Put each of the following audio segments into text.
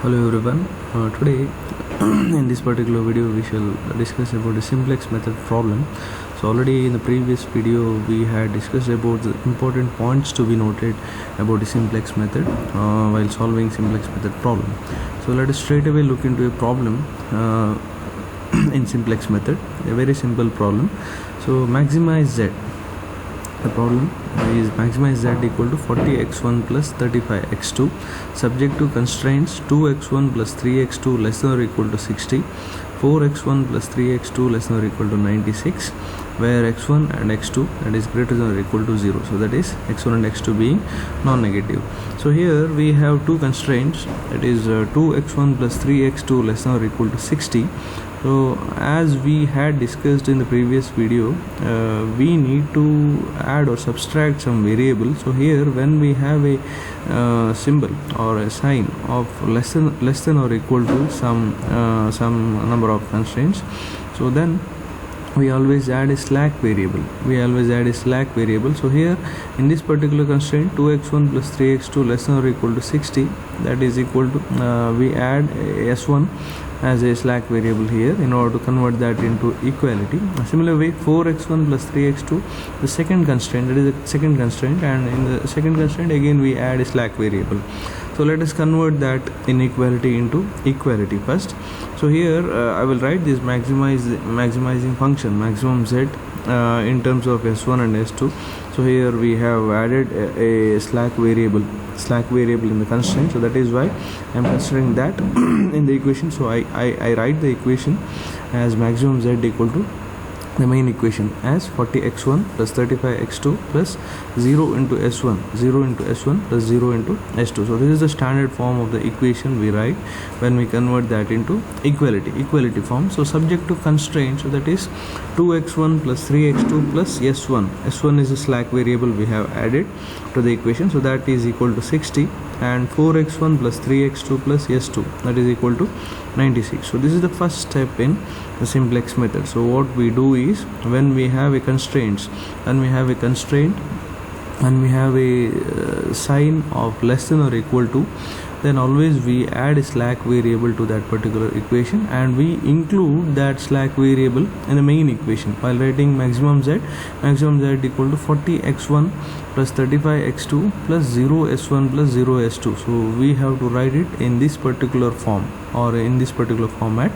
Hello everyone. Today in this particular video we shall discuss about the simplex method problem. So already in the previous video we had discussed about the important points to be noted about the simplex method while solving simplex method problem. So let us straight away look into a problem in simplex method, a very simple problem. So maximize z. The problem is maximize z equal to 40x1 plus 35x2 subject to constraints 2x1 plus 3x2 less than or equal to 60, 4x1 plus 3x2 less than or equal to 96, where x1 and x2 that is greater than or equal to 0. So that is x1 and x2 being non-negative. So here we have two constraints, that is 2x1 plus 3x2 less than or equal to 60. So as we had discussed in the previous video, we need to add or subtract some variable. So here when we have a symbol or a sign of less than or equal to some number of constraints, so then we always add a slack variable. So here in this particular constraint 2x1 plus 3x2 less than or equal to 60, that is equal to we add s1 as a slack variable here in order to convert that into equality. A similar way 4x1 plus 3x2, the second constraint, that is the second constraint, and in the second constraint again we add a slack variable. So let us convert that inequality into equality first. So here I will write this maximizing function maximum z in terms of s1 and s2. So here we have added a slack variable in the constraint, so that is why I am considering that in the equation. So I write the equation as maximum z equal to the main equation as 40x1 plus 35x2 plus 0 into s1 plus 0 into s2. So this is the standard form of the equation we write when we convert that into equality form. So subject to constraint, so that is 2x1 plus 3x2 plus s1 is a slack variable we have added to the equation, so that is equal to 60, and 4x1 plus 3x2 plus s2, that is equal to 96. So this is the first step in the simplex method. So what we do is, when we have a constraint and we have a sign of less than or equal to, then always we add a slack variable to that particular equation and we include that slack variable in the main equation while writing maximum z equal to 40x1 plus 35x2 plus 0s1 plus 0s2. So we have to write it in this particular form or in this particular format,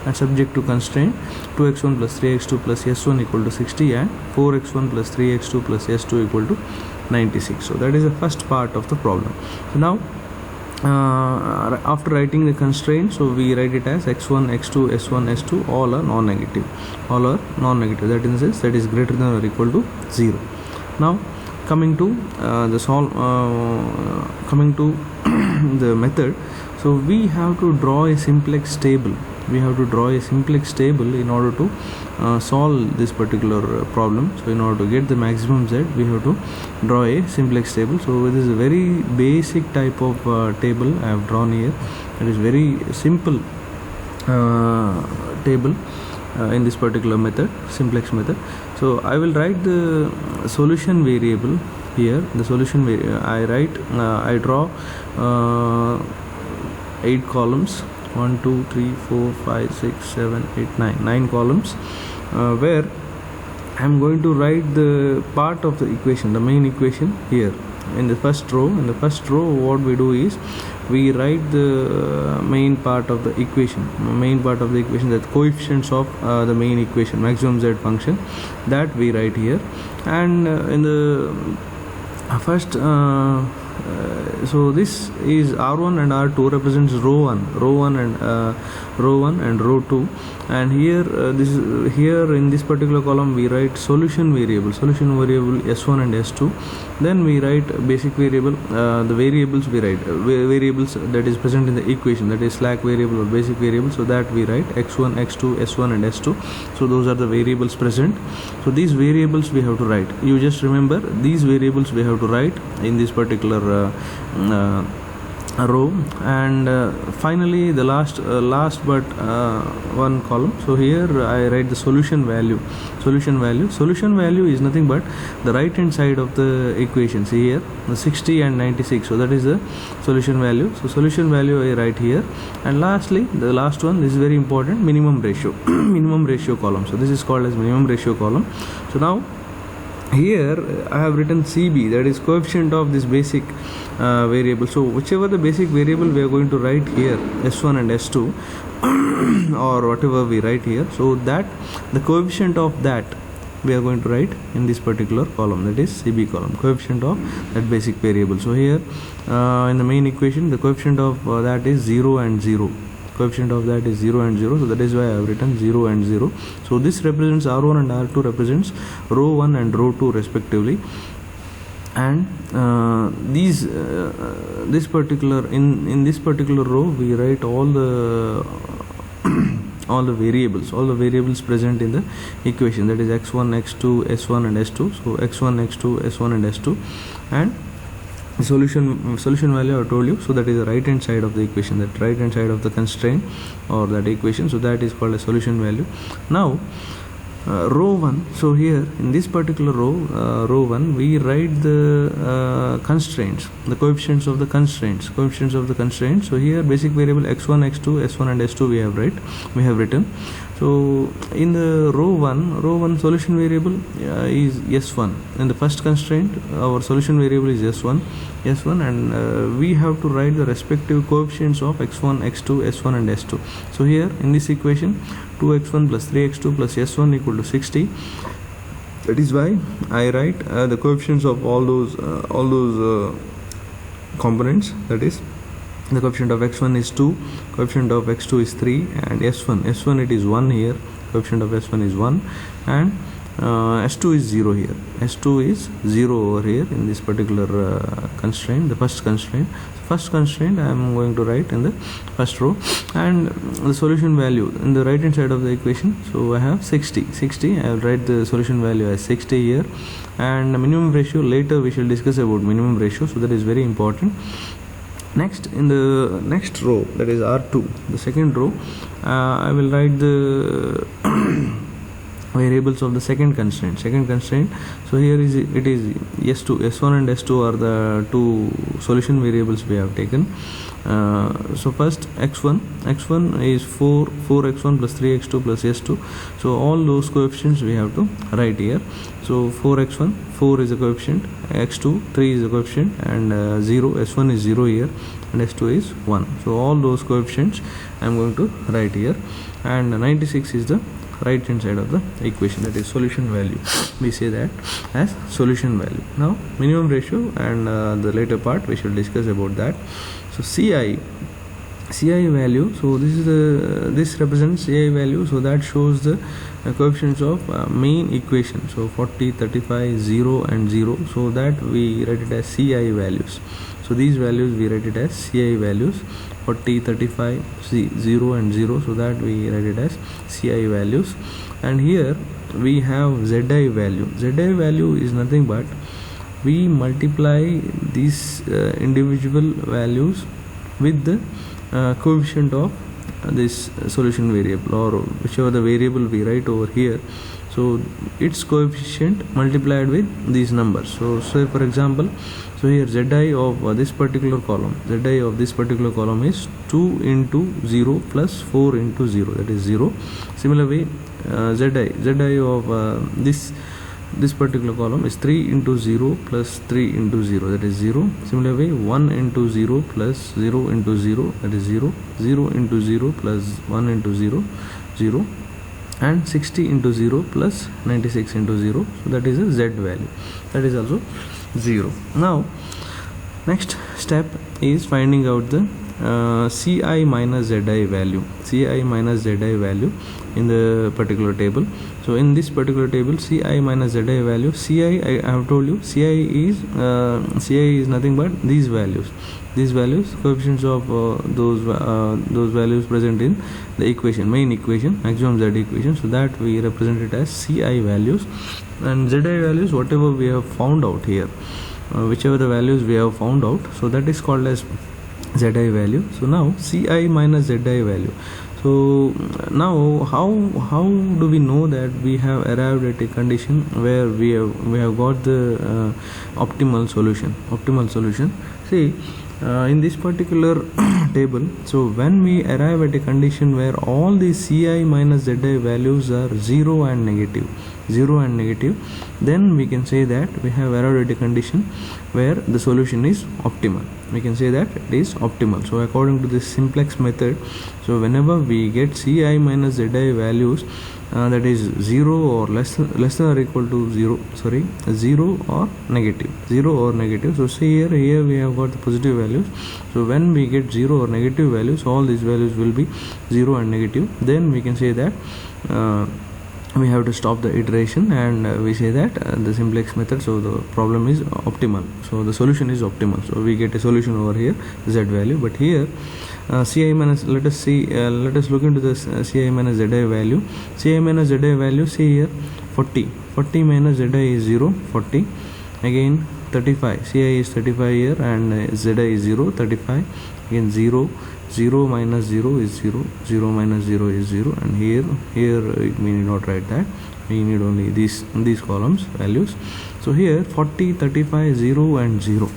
and subject to constraint 2x1 plus 3x2 plus s1 equal to 60 and 4x1 plus 3x2 plus s2 equal to 96. So that is the first part of the problem. So now after writing the constraint, so we write it as x1, x2, s1, s2 all are non-negative. That in sense that is greater than or equal to 0. Now coming to the method. So we have to draw a simplex table. In order to solve this particular problem. So in order to get the maximum z, we have to draw a simplex table. So this is a very basic type of table I have drawn here. It is very simple table in this particular method, simplex method. So I will write the solution variable here. The solution I draw 8 columns, 1 2 3 4 5 6 7 8 9 columns, where I am going to write the part of the equation, the main equation here in the first row. In the first row what we do is we write the main part of the equation, that coefficients of the main equation maximum z function, that we write here. And in the first so this is r1 and r2 represents row 1 and row 2, and here here in this particular column we write solution variable s1 and s2. Then we write basic variable, the variables we write variables that is present in the equation, that is slack variable or basic variable, so that we write x1, x2, s1 and s2. So those are the variables present. So these variables we have to write. You just remember these variables we have to write in this particular row, and finally the last but one column. So here I write the solution value. Solution value is nothing but the right hand side of the equation. See here, the 60 and 96, so that is the solution value. So solution value I write here, and lastly the last one, this is very important, minimum ratio. Minimum ratio column. So this is called as minimum ratio column. So now here I have written CB, that is coefficient of this basic variable. So whichever the basic variable we are going to write here, S1 and S2 or whatever we write here, so that the coefficient of that we are going to write in this particular column, that is CB column, coefficient of that basic variable. So here in the main equation, the coefficient of that is 0 and 0. Coefficient of that is 0 and 0, so that is why I have written 0 and 0. So this represents R1 and R2 represents row 1 and row 2 respectively, and this particular in this particular row we write all the all the variables present in the equation, that is x1, x2, s1 and s2. So x1, x2, s1 and s2, and the solution value I told you. So that is the right hand side of the equation, that right hand side of the constraint or that equation. So that is called a solution value. Now row 1, so here in this particular row 1 we write the constraints, the coefficients of the constraints. So here basic variable x1, x2, s1 and s2 we have written. So in the row 1 solution variable is s1. In the first constraint our solution variable is s1, and we have to write the respective coefficients of x1, x2, s1 and s2. So here in this equation, 2x1 plus 3x2 plus s1 equal to 60. That is why I write the coefficients of all those components, that is the coefficient of x1 is 2, coefficient of x2 is 3, and s1 it is 1 here, coefficient of s1 is 1, and s2 is 0 here. S2 is 0 over here in this particular constraint, the first constraint. First constraint I am going to write in the first row, and the solution value in the right hand side of the equation. So I have 60. I will write the solution value as 60 here, and the minimum ratio, later we shall discuss about minimum ratio, so that is very important. Next, in the next row, that is R2, the second row, I will write the variables of the second constraint. So here it is S1 and S2 are the two solution variables we have taken. So first x1 is 4x1 plus 3x2 plus s2. So all those coefficients we have to write here. So 4x1, 4 is a coefficient, x2, 3 is a coefficient, and 0, s1 is 0 here, and s2 is 1. So all those coefficients I am going to write here, and 96 is the right hand side of the equation, that is solution value. We say that as solution value. Now minimum ratio, and the later part we shall discuss about that. So CI value, so this represents CI value, so that shows the coefficients of main equation. So 40, 35, 0 and 0, so that we write it as CI values. So these values we write it as CI values, 40, 35, 0 and 0, so that we write it as CI values. And here we have ZI value. ZI value is nothing but we multiply these individual values with the coefficient of this solution variable, or whichever the variable we write over here, so its coefficient multiplied with these numbers. So say for example, so here Zi of this particular column, is 2 into 0 plus 4 into 0, that is 0. Similar way Zi of this particular column is 3 into 0 plus 3 into 0, that is 0. Similar way 1 into 0 plus 0 into 0, that is 0. 0 into 0 plus 1 into 0, 0. And 60 into 0 plus 96 into 0, so that is a Z value, that is also 0. Now next step is finding out the Ci minus Zi value, in the particular table. So in this particular table, Ci minus Zi value, Ci I have told you, Ci is nothing but these values, coefficients of those values present in the equation, main equation, maximum Z equation. So that we represent it as Ci values, and Zi values whatever we have found out here, whichever the values we have found out, so that is called as zi value. So now Ci minus zi value. So now how do we know that we have arrived at a condition where we have got the optimal solution? See, in this particular table, so when we arrive at a condition where all the Ci minus Zi values are 0 and negative, then we can say that we have arrived at a condition where the solution is optimal. We can say that it is optimal. So according to this simplex method, so whenever we get Ci minus Zi values that is 0 or less than or equal to 0 or negative. So see here we have got the positive values. So when we get 0 or negative values, all these values will be 0 and negative. Then we can say that we have to stop the iteration, and we say that the simplex method, so the problem is optimal, so the solution is optimal. So we get a solution over here, Z value. But here Ci minus, let us look into this Ci minus Zi value. Ci minus Zi value, see here 40 minus Zi is 0, 40, again 35, Ci is 35 here, and Zi is 0, 35, again 0 minus 0 is 0 minus 0 is 0, and here we need not write that, we need only these columns values. So here 40, 35, 0 and 0.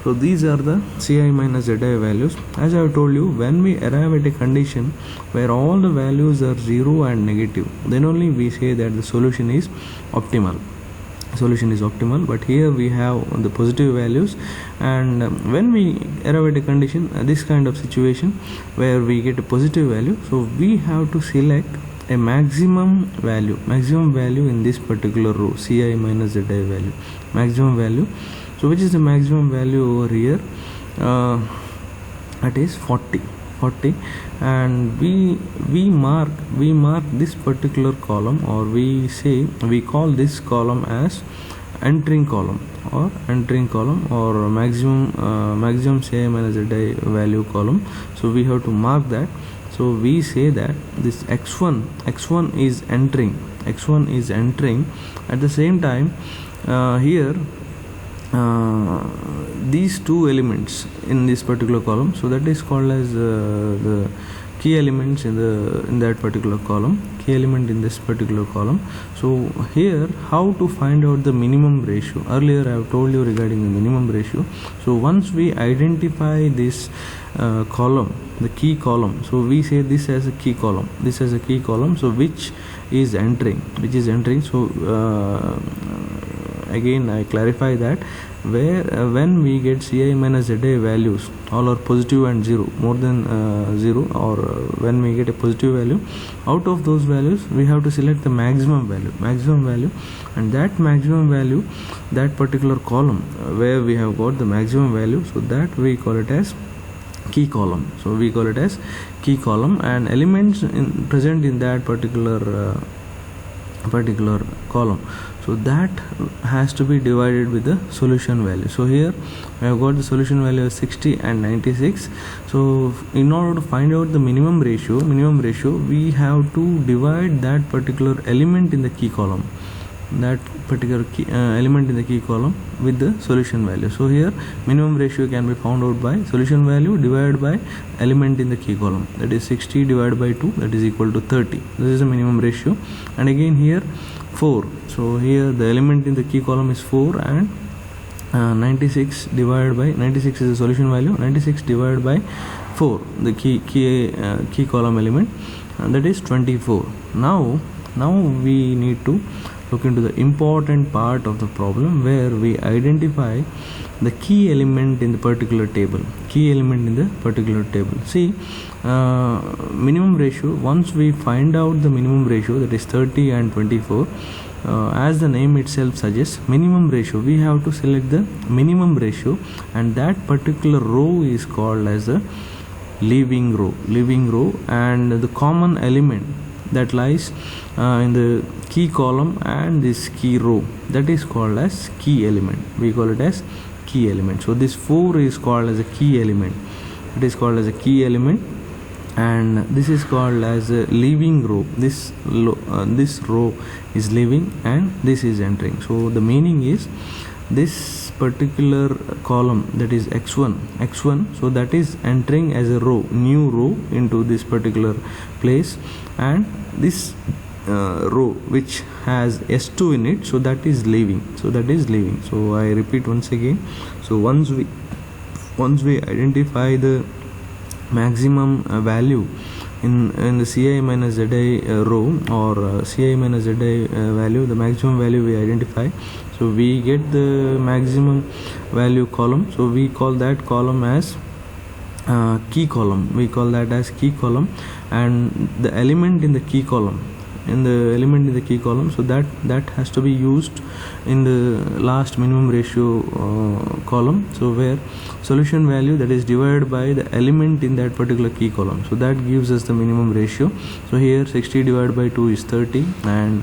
So these are the Ci minus Zi values. As I have told you, when we arrive at a condition where all the values are 0 and negative, then only we say that the solution is optimal. But here we have the positive values, and when we arrive at a condition, this kind of situation where we get a positive value, so we have to select a maximum value in this particular row, Ci minus Zi value, maximum value. So which is the maximum value over here? That is 40, and we mark this particular column, or we call this column as entering column or maximum Ci minus Zi value column. So we have to mark that. So we say that this x1 is entering. At the same time, here these two elements in this particular column, so that is called as the key elements in that particular column, in this particular column. So here, how to find out the minimum ratio? Earlier I have told you regarding the minimum ratio. So once we identify this column, the key column, so we say this as a key column, so which is entering. So again I clarify that when we get Ci minus Zi values, all are positive and 0, more than 0, or when we get a positive value, out of those values we have to select the maximum value, and that maximum value, that particular column where we have got the maximum value, so that we call it as key column. And elements present in that particular column, so that has to be divided with the solution value. So here we have got the solution value of 60 and 96. So in order to find out the minimum ratio, we have to divide that particular element in the key column, element in the key column with the solution value. So here minimum ratio can be found out by solution value divided by element in the key column, that is 60 divided by 2, that is equal to 30. This is the minimum ratio. And again here 4, so here the element in the key column is 4, and 96 divided by 96 is the solution value, 96 divided by 4, the key column element, and that is 24. Now we need to look into the important part of the problem, where we identify the key element in the particular table. See, minimum ratio, once we find out the minimum ratio, that is 30 and 24, as the name itself suggests, minimum ratio, we have to select the minimum ratio, and that particular row is called as a leaving row, and the common element that lies in the key column and this key row, that is called as key element. We call it as key element. So this 4 is called as a key element. It is called as a key element, and this is called as a leaving row. This row is leaving and this is entering. So the meaning is, this particular column, that is x1, so that is entering as a new row into this particular place, and this row which has s2 in it, so that is leaving. So I repeat once again. So once we identify the maximum value in the Ci minus Zi row, or Ci minus Zi value, the maximum value we identify, so we get the maximum value column. So we call that column as key column. And the element in the key column, so that has to be used in the last minimum ratio column, so where solution value, that is divided by the element in that particular key column, so that gives us the minimum ratio. So here 60 divided by 2 is 30, and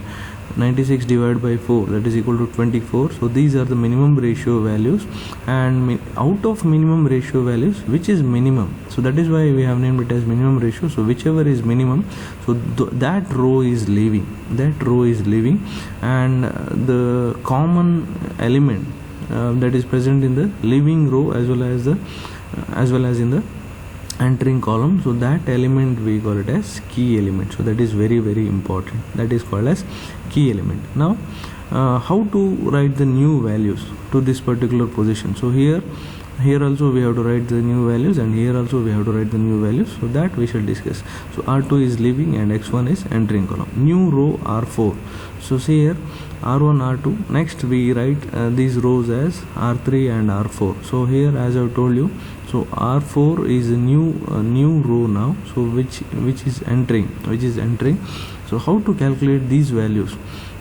96 divided by 4, that is equal to 24. So these are the minimum ratio values, and out of minimum ratio values, which is minimum, so that is why we have named it as minimum ratio. So whichever is minimum, so that row is leaving, and the common element that is present in the leaving row as well as in the entering column, so that element we call it as key element. So that is very, very important, that is called as key element. Now how to write the new values to this particular position? So here also we have to write the new values, and here also we have to write the new values, so that we shall discuss. So R2 is leaving and x1 is entering column. New row R4. So see here R1, R2. Next we write these rows as R3 and R4. So here, as I told you, so R4 is a new row now, so which is entering. So how to calculate these values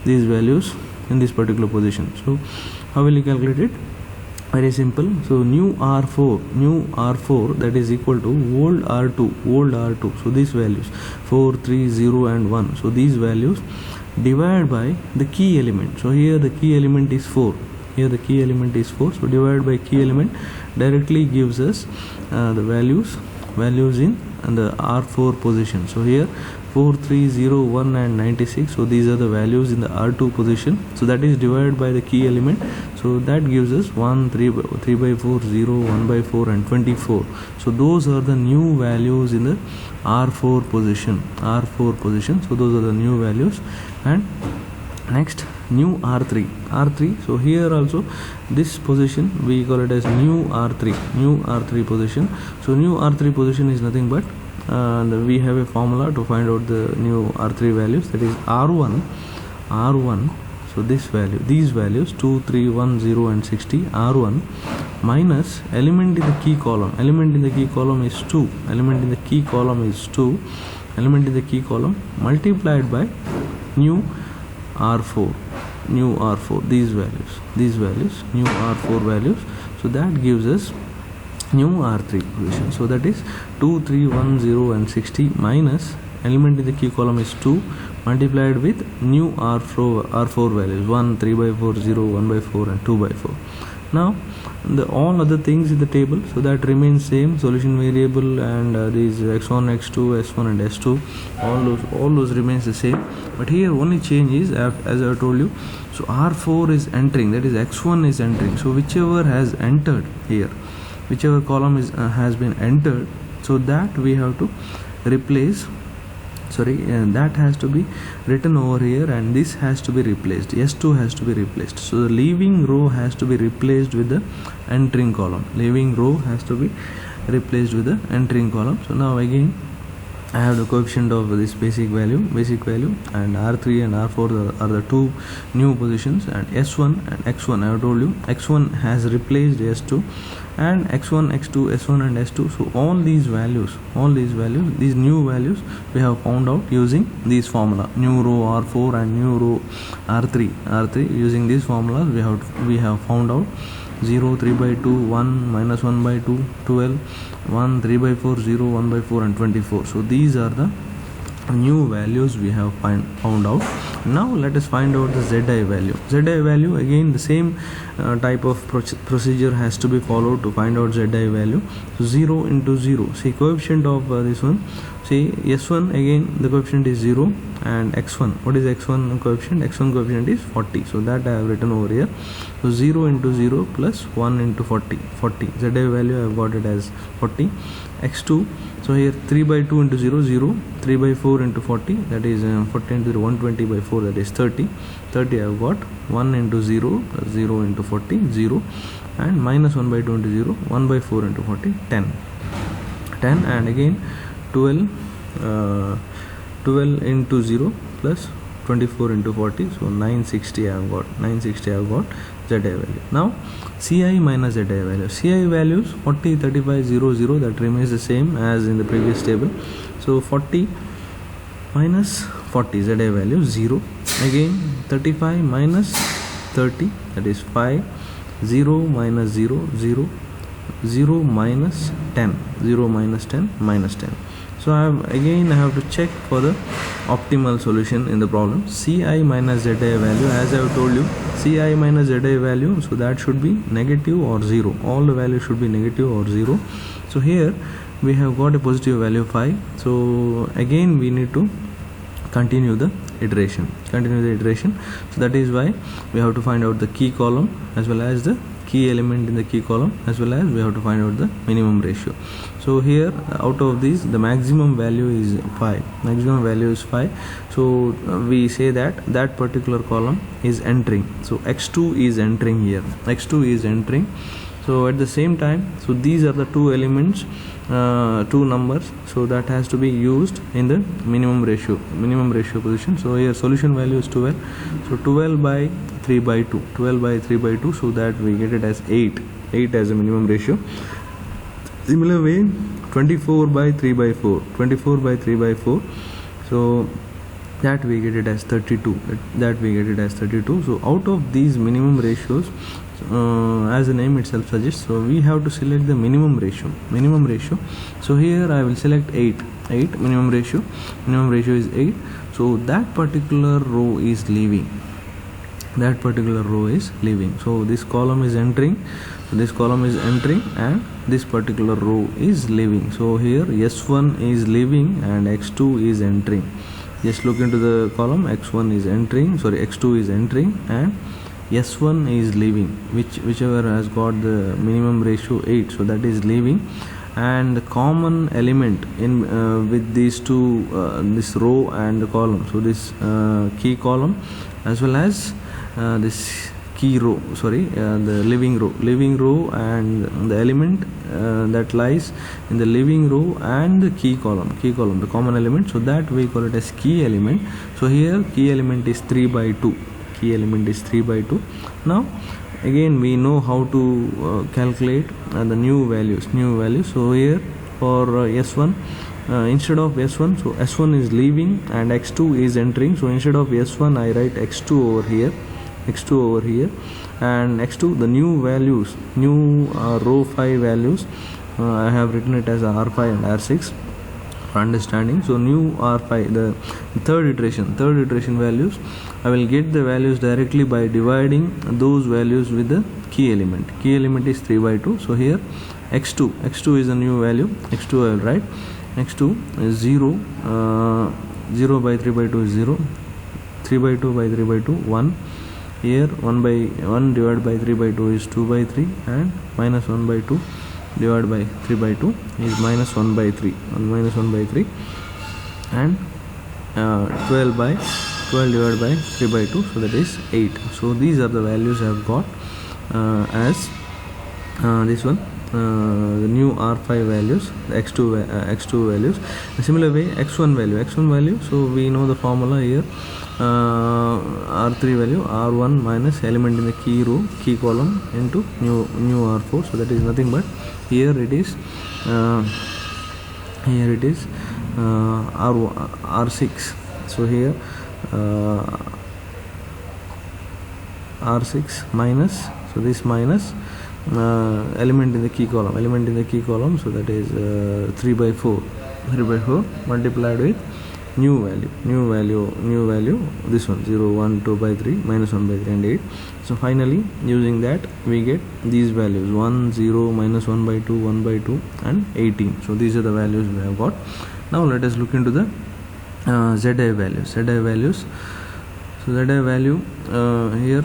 in this particular position? So how will you calculate it? Very simple. So new R4, that is equal to old R2. So these values 4, 3, 0 and 1. So these values divided by the key element. So here the key element is 4. So divided by key element directly gives us the values in the R4 position. So here 4, 3, 0, 1 and 96. So these are the values in the R2 position. So that is divided by the key element. So that gives us 1, 3 by 4, 0, 1 by 4 and 24. So those are the new values in the R4 position. So those are the new values. And next, new R3. So here also this position we call it as new R3 position. So new R3 position is nothing but we have a formula to find out the new R3 values, that is R1. So these values 2, 3, 1, 0 and 60, R1 minus element in the key column. Element in the key column is 2. Element in the key column multiplied by new R4. These values new R4 values. So that gives us new R3 position. So that is 2, 3, 1, 0 and 60 minus element in the key column is 2 multiplied with new R4 values 1, 3 by 4, 0, 1 by 4 and 2 by 4. Now the all other things in the table, so that remains same, solution variable and these x1, x2, s1 and s2, all those remains the same. But here only change is, as I told you, so R4 is entering, that is x1 is entering. So whichever has entered here, whichever column has been entered, so that we have to replace, that has to be written over here, and this has to be replaced. S2 has to be replaced. So the leaving row has to be replaced with the entering column. So now again I have the coefficient of this basic value, and R3 and R4 are the two new positions, and S1 and X1, I have told you X1 has replaced S2, and X1, X2, S1 and S2. So all these values, these new values we have found out using this formula, new row R4 and new row R3. Using these formulas we have found out 0, 3 by 2, 1, minus 1 by 2, 12, 1, 3 by 4, 0, 1 by 4 and 24. So these are the new values we have found out Now let us find out the Zi value. Zi value, again the same type of procedure has to be followed to find out Zi value. So 0 into 0, see coefficient of this one, see S1, again the coefficient is 0, and X1, what is X1 coefficient? X1 coefficient is 40, so that I have written over here. So 0 into 0 plus 1 into 40, Zi value I have got it as 40. X2, so here 3 by 2 into 0, 0, 3 by 4 into 40, that is 40 into 120 by 4, that is 30. 30 I have got 1 into 0 plus 0 into 40, 0, and minus 1 by 2 into 0, 1 by 4 into 40, 10. 10, and again 12 into 0 plus 24 into 40, so 960 I have got, 960 I have got Zi value. Now Ci minus Zi value. Ci values 40, 35, 0, 0, that remains the same as in the previous table. So 40 minus 40, Zi value 0. Again 35 minus 30, that is 5. 0 minus 0, 0. 0 minus 10, 0 minus 10, minus 10. So I have to check for the optimal solution in the problem. Ci minus Zi value, as I have told you, Ci minus Zi value, so that should be negative or 0. All the values should be negative or 0. So here we have got a positive value 5. So again we need to continue the iteration. So that is why we have to find out the key column as well as the key element in the key column, as well as we have to find out the minimum ratio. So here out of these the maximum value is 5. Maximum value is 5. So we say that particular column is entering. So X2 is entering here. X2 is entering. So at the same time, so these are the two elements, two numbers, so that has to be used in the minimum ratio position. So here solution value is 12. So 12 by 3 by 2, 12 by 3 by 2, so that we get it as 8 as a minimum ratio. Similar way 24 by 3 by 4, 24 by 3 by 4, so that we get it as 32, that we get it as 32. So out of these minimum ratios, as the name itself suggests, so we have to select the minimum ratio. So here I will select 8 minimum ratio is 8. So that particular row is leaving, so this column is entering, and this particular row is leaving. So here S1 is leaving and X2 is entering. Just look into the column, X2 is entering and S1 is leaving, whichever has got the minimum ratio 8, so that is leaving. And the common element in with these two, this row and the column, so this key column as well as this key row, the living row and the element that lies in the living row and the key column, the common element, so that we call it as key element. So here key element is 3 by 2. Now again we know how to calculate the new values. So here for S1, instead of S1, so S1 is leaving and X2 is entering. So instead of S1 I write X2 over here, and X2 the new values, row 5 values, I have written it as R5 and R6 for understanding. So new R5, the third iteration values, I will get the values directly by dividing those values with the key element. Key element is 3 by 2. So here X2 is a new value. X2 I will write. X2 is 0. 0 by 3 by 2 is 0. 3 by 2 by 3 by 2 1. Here 1 by 1 divided by 3 by 2 is 2 by 3, and minus 1 by 2 divided by 3 by 2 is minus 1 by 3, and 12 divided by 3 by 2, so that is 8. So these are the values I have got as this one, the new R5 values, the X2 values. A similar way X1 value, so we know the formula here, R3 value, R1 minus element in the key row, key column, into new R4, so that is nothing but here it is R6. So here R6 minus, so this minus element in the key column, so that is 3 by 4 multiplied with new value, this one 0 1 2 by 3 minus 1 by 3 and 8. So finally using that we get these values 1 0 minus 1 by 2 1 by 2 and 18. So these are the values we have got. Now let us look into the zi values. So zi value here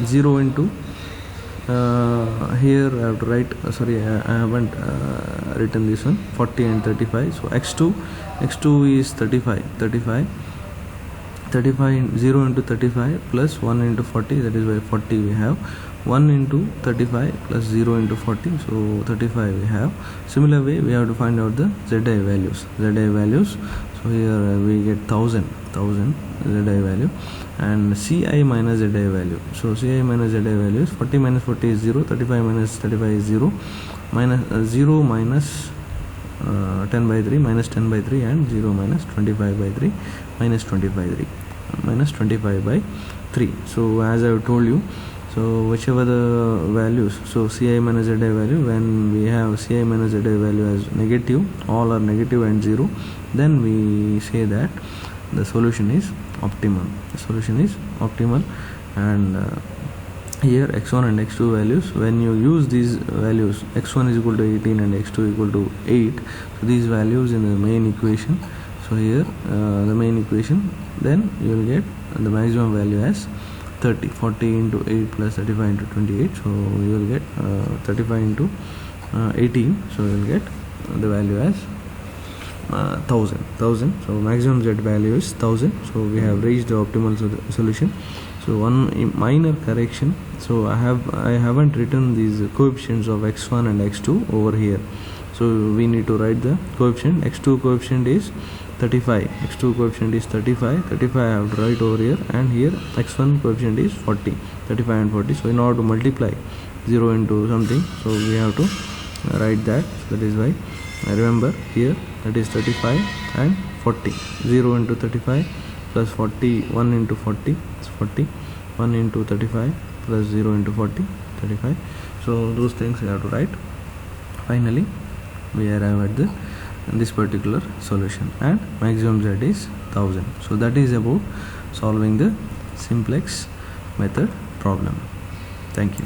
0 into here I have to write sorry I haven't written this one 40 and 35. So x2 is 35 0 into 35 plus 1 into 40, that is why 40 we have 1 into 35 plus 0 into 40, so 35 we have. Similar way we have to find out the zi values. So here we get 1000 zi value and ci minus zi value. So ci minus zi value is 40 minus 40 is 0, 35 minus 35 is 0, minus 0 minus 10 by 3 minus 10 by 3 and 0 minus 25 by 3 minus 25 by 3. So as I have told you, so whichever the values, so ci minus zi value, when we have ci minus zi value as negative, all are negative and 0, then we say that the solution is optimal. And here x1 and x2 values, when you use these values, x1 is equal to 18 and x2 equal to 8, so these values in the main equation, so here the main equation, then you will get the maximum value as 30. 40 into 8 plus 35 into 28, so you will get 35 into 18, so you will get the value as 1000. So maximum z value is 1000. So we have reached the optimal solution. So one minor correction, so I haven't written these coefficients of x1 and x2 over here, so we need to write the coefficient. X2 coefficient is 35, I have to write over here, and here x1 coefficient is 40, 35 and 40. So in order to multiply 0 into something, so we have to write that. So that is why remember here, that is 35 and 40, 0 into 35 plus 40, 1 into 40 is 40, 1 into 35 plus 0 into 40, 35. So those things we have to write. Finally we arrive at this particular solution, and maximum z is 1000. So that is about solving the simplex method problem. Thank you.